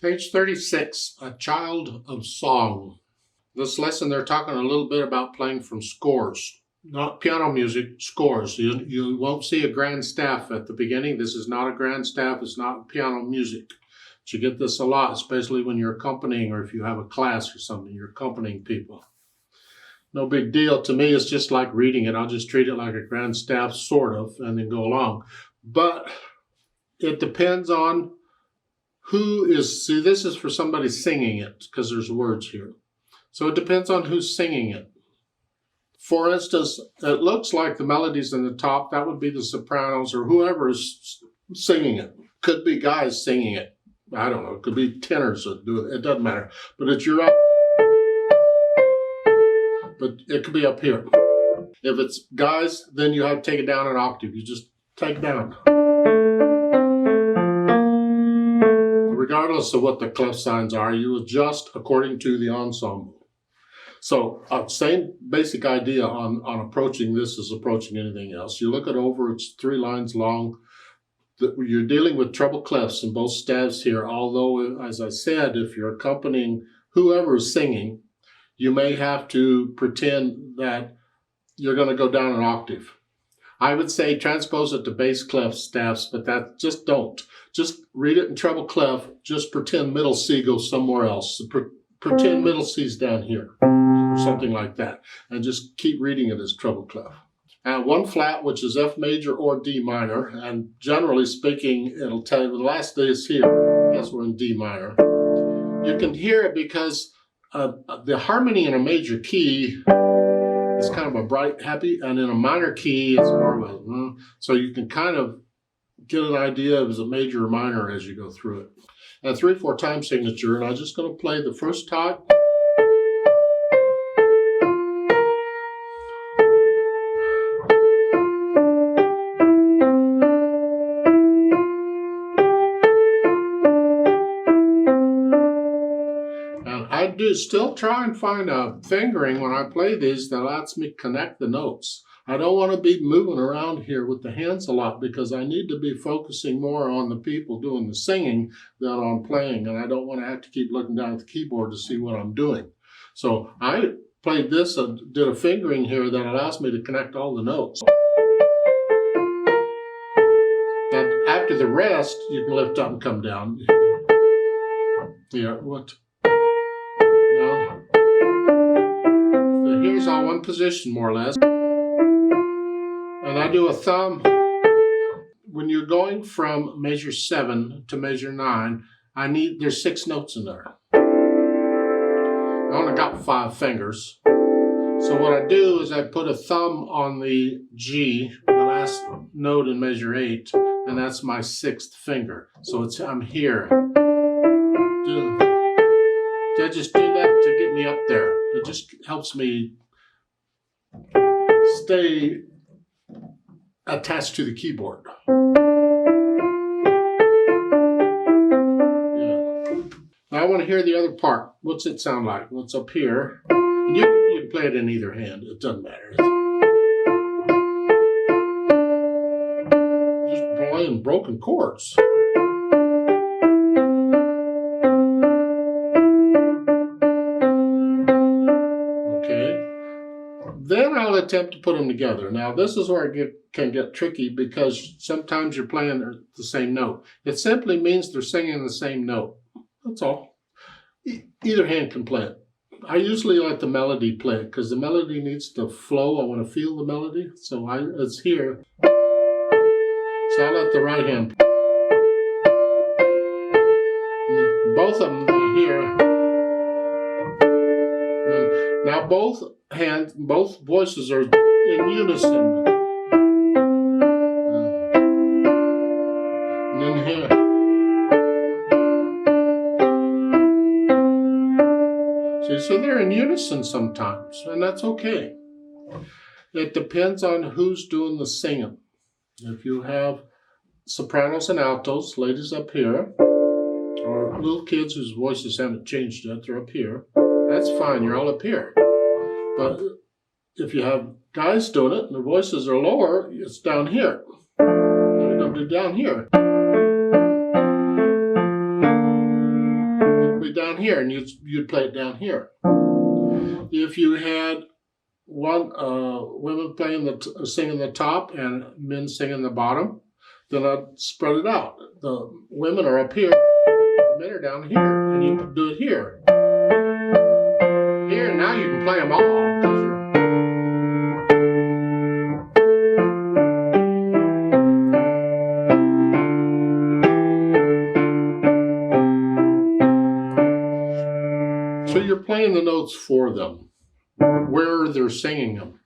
Page 36, A Child of Song. This lesson they're talking a little bit about playing from scores. Not piano music, scores. You won't see a grand staff at the beginning. This is not a grand staff. It's not piano music. But you get this a lot, especially when you're accompanying or if you have a class or something, you're accompanying people. No big deal. To me, it's just like reading it. I'll just treat it like a grand staff, sort of, and then go along. But it depends on who is, see, this is for somebody singing it because there's words here. So it depends on who's singing it. For instance, it looks like the melodies in the top, that would be the sopranos or whoever is singing it. Could be guys singing it. I don't know. It could be tenors that do it. It doesn't matter. But it's your up. But it could be up here. If it's guys, then you have to take it down an octave. You just take it down. Regardless of what the clef signs are, you adjust according to the ensemble. So same basic idea on approaching this as approaching anything else. You look it over, it's 3 lines long. You're dealing with treble clefs in both staves here, although, as I said, if you're accompanying whoever is singing, you may have to pretend that you're going to go down an octave. I would say transpose it to bass clef staffs, but that just don't. Just read it in treble clef. Just pretend middle C goes somewhere else. Pretend middle C's down here, or something like that, and just keep reading it as treble clef. And 1 flat, which is F major or D minor, and generally speaking, it'll tell you the last day is here. I guess we're in D minor. You can hear it because the harmony in a major key is kind of a bright, happy, and in a minor key, it's more of a, so you can kind of get an idea of is it major or minor as you go through it. And a 3/4 time signature, and I'm just going to play the first time. And I do still try and find a fingering when I play these that lets me connect the notes. I don't want to be moving around here with the hands a lot because I need to be focusing more on the people doing the singing than on playing, and I don't want to have to keep looking down at the keyboard to see what I'm doing. So I played this and did a fingering here that allows me to connect all the notes. And after the rest, you can lift up and come down. Here, what? Now, so here's all one position more or less. And I do a thumb. When you're going from measure 7 to measure 9, there's 6 notes in there. I only got 5 fingers. So what I do is I put a thumb on the G, the last note in measure 8, and that's my 6th finger. So I'm here. I just do that to get me up there. It just helps me stay attached to the keyboard. Yeah. Now I want to hear the other part. What's it sound like? What's up here? And you can play it in either hand. It doesn't matter. Just playing broken chords. Then I'll attempt to put them together. Now this is where it can get tricky because sometimes you're playing the same note. It simply means they're singing the same note. That's all. Either hand can play it. I usually let the melody play it because the melody needs to flow. I want to feel the melody. So it's here. So I'll let the right hand play. Both of them are here. Now both voices are in unison. And then here. See, so they're in unison sometimes, and that's okay. It depends on who's doing the singing. If you have sopranos and altos, ladies up here, or little kids whose voices haven't changed yet, they're up here. That's fine, you're all up here. But if you have guys doing it and their voices are lower, it's down here. You're going to do down here. down here, and you'd play it down here. If you had women singing the top and men singing the bottom, then I'd spread it out. The women are up here, the men are down here, and you do it here. Here, now you can play them all. So you're playing the notes for them, where they're singing them.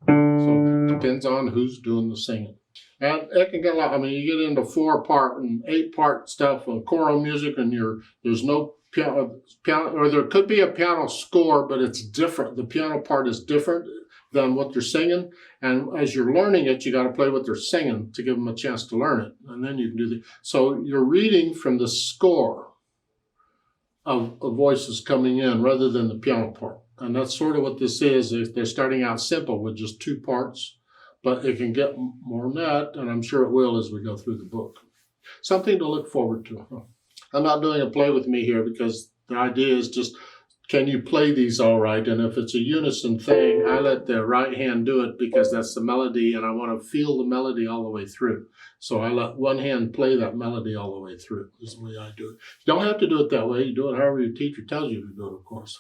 So it depends on who's doing the singing. And it can get a lot. I mean, you get into 4-part and 8-part stuff on choral music, and there's no piano, or there could be a piano score, but it's different. The piano part is different than what they're singing. And as you're learning it, you got to play what they're singing to give them a chance to learn it. And then you can do so you're reading from the score of voices coming in rather than the piano part. And that's sort of what this is. They're starting out simple with just 2 parts, but it can get more than that, and I'm sure it will as we go through the book. Something to look forward to. I'm not doing a play with me here because the idea is just, can you play these all right? And if it's a unison thing, I let the right hand do it because that's the melody, and I want to feel the melody all the way through. So I let one hand play that melody all the way through. This is the way I do it. You don't have to do it that way. You do it however your teacher tells you to do it, of course.